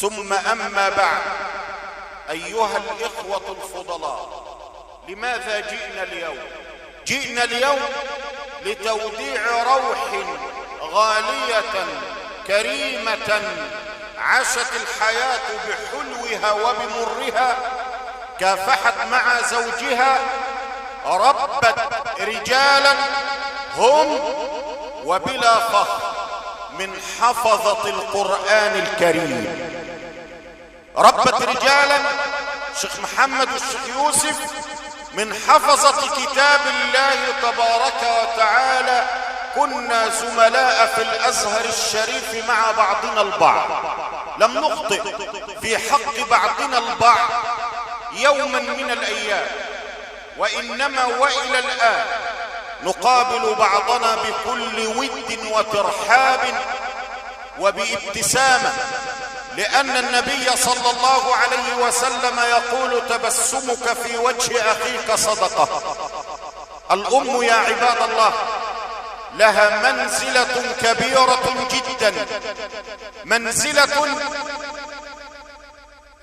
ثم أما بعد، أيها الإخوة الفضلاء، لماذا جئنا اليوم؟ جئنا اليوم لتوديع روح غالية كريمة عاشت الحياة بحلوها وبمرها، كافحت مع زوجها، ربت رجالا هم وبلا فخر من حفظة القرآن الكريم. ربت رجالا شيخ محمد والشيخ يوسف من حفظة كتاب الله تبارك وتعالى. كنا زملاء في الأزهر الشريف مع بعضنا البعض، لم نخطئ في حق بعضنا البعض يوما من الأيام، وإنما وإلى الآن نقابل بعضنا بكل ود وترحاب وبابتسامة، لأن النبي صلى الله عليه وسلم يقول: تبسمك في وجه أخيك صدقة. الأم يا عباد الله لها منزلة كبيرة جدا، منزلة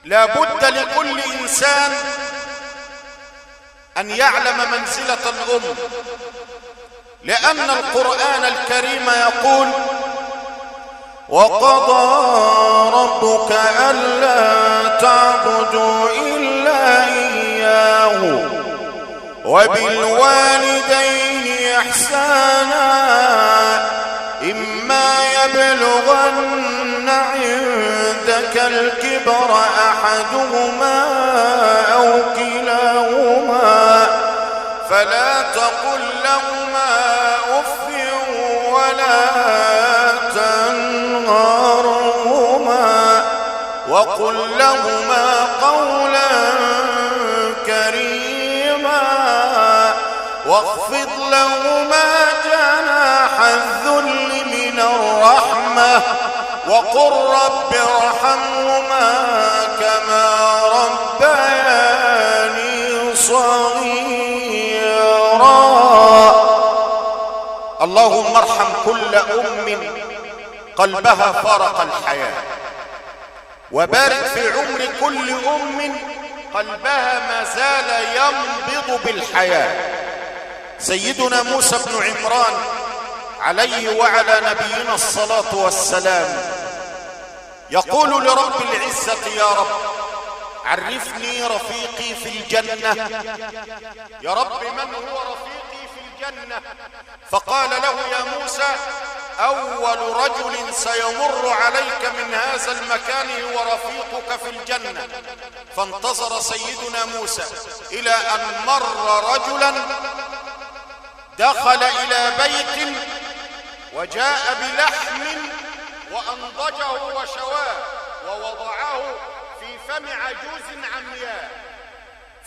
لا بد لكل إنسان أن يعلم منزلة الأم، لأن القرآن الكريم يقول: وقضى ربك ألا تعبدوا إلا إياه وبالوالدين إحسانا إما يبلغن عندك الكبر أحدهما أو كلاهما فلا تقل لهما أف ولا تنهرهما وقل لهما قولا كريما واخفض لهما جناح الذل من الرحمة وقل رب ارحمهما كما ربياني صغيرا. اللهم ارحم كل أم قلبها فارق الحياة، وبارك في عمر كل أم قلبها ما زال ينبض بالحياة. سيدنا موسى بن عمران عليه وعلى نبينا الصلاة والسلام يقول لرب العزة: يا رب عرفني رفيقي في الجنة. يا رب من هو رفيقي في الجنة؟ فقال له: يا موسى أول رجل سيمر عليك من هذا المكان هو رفيقك في الجنة. فانتظر سيدنا موسى إلى أن مر رجلا دخل إلى بيت وجاء بلحم وأنضجه وشواه ووضعه في فم عجوز عمياء.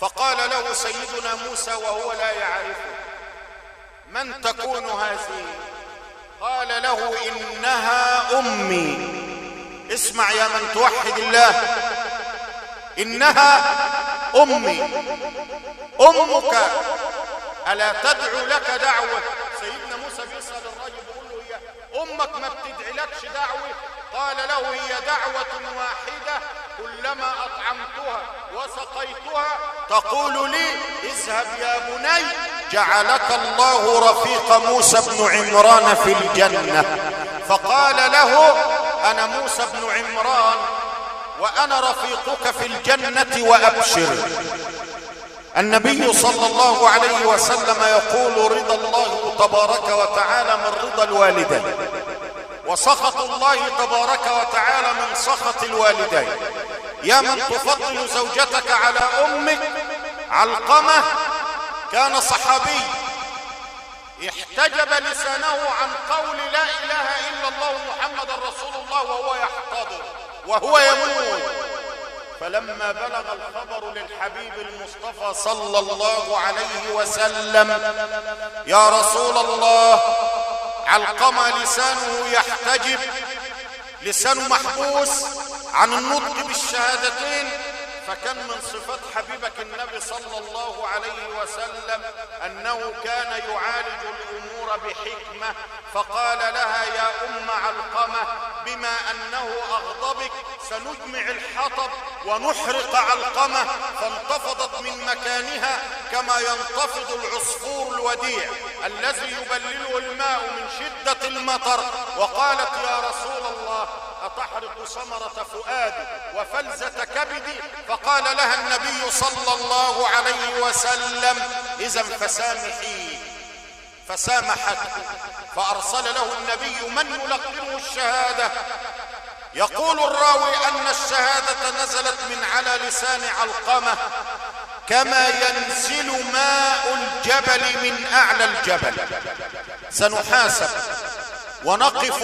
فقال له سيدنا موسى وهو لا يعرفه: من تكون هذه؟ قال له: إنها أمي. اسمع يا من توحد الله، إنها أمي. أمك ألا تدعو لك دعوة؟ سيدنا موسى بيسأل الرجل بيقول له: هي أمك ما بتدعي لكش دعوة؟ قال له: هي دعوة واحدة كلما أطعمتها وسقيتها تقول لي: اذهب يا بني جعلك الله رفيق موسى بن عمران في الجنة. فقال له: أنا موسى بن عمران وأنا رفيقك في الجنة وأبشر. النبي صلى الله عليه وسلم يقول: رضا الله تبارك وتعالى من رضا الوالدين، وسخط الله تبارك وتعالى من سخط الوالدين. يا من تفضل زوجتك على أمك، علقمة كان صحابي احتجب لسانه عن قول لا إله إلا الله محمد رسول الله وهو يحتضر وهو يموت. فلما بلغ الخبر للحبيب المصطفى صلى الله عليه وسلم: يا رسول الله، علقمة لسانه يحتجب، لسانه محبوس عن النطق بالشهادتين. فكان من صفات حبيبك النبي صلى الله عليه وسلم أنه كان يعالج الأمور بحكمة. فقال لها: يا أم علقمة، بما أنه أغضبك سنجمع الحطب ونحرق علقمة. فانتفضت من مكانها كما ينتفض العصفور الوديع الذي يبلله الماء من شدة المطر، وقالت يا رسول الله أتحرق ثمرة فؤادي وفلذة كبدي؟ فقال لها النبي صلى الله عليه وسلم إذا فسامحيه. فسامحته، فأرسل له النبي من يلقنه الشهادة. يقول الراوي أن الشهادة نزلت من على لسان علقمة كما ينزل ماء الجبل من أعلى الجبل. سنحاسب ونقف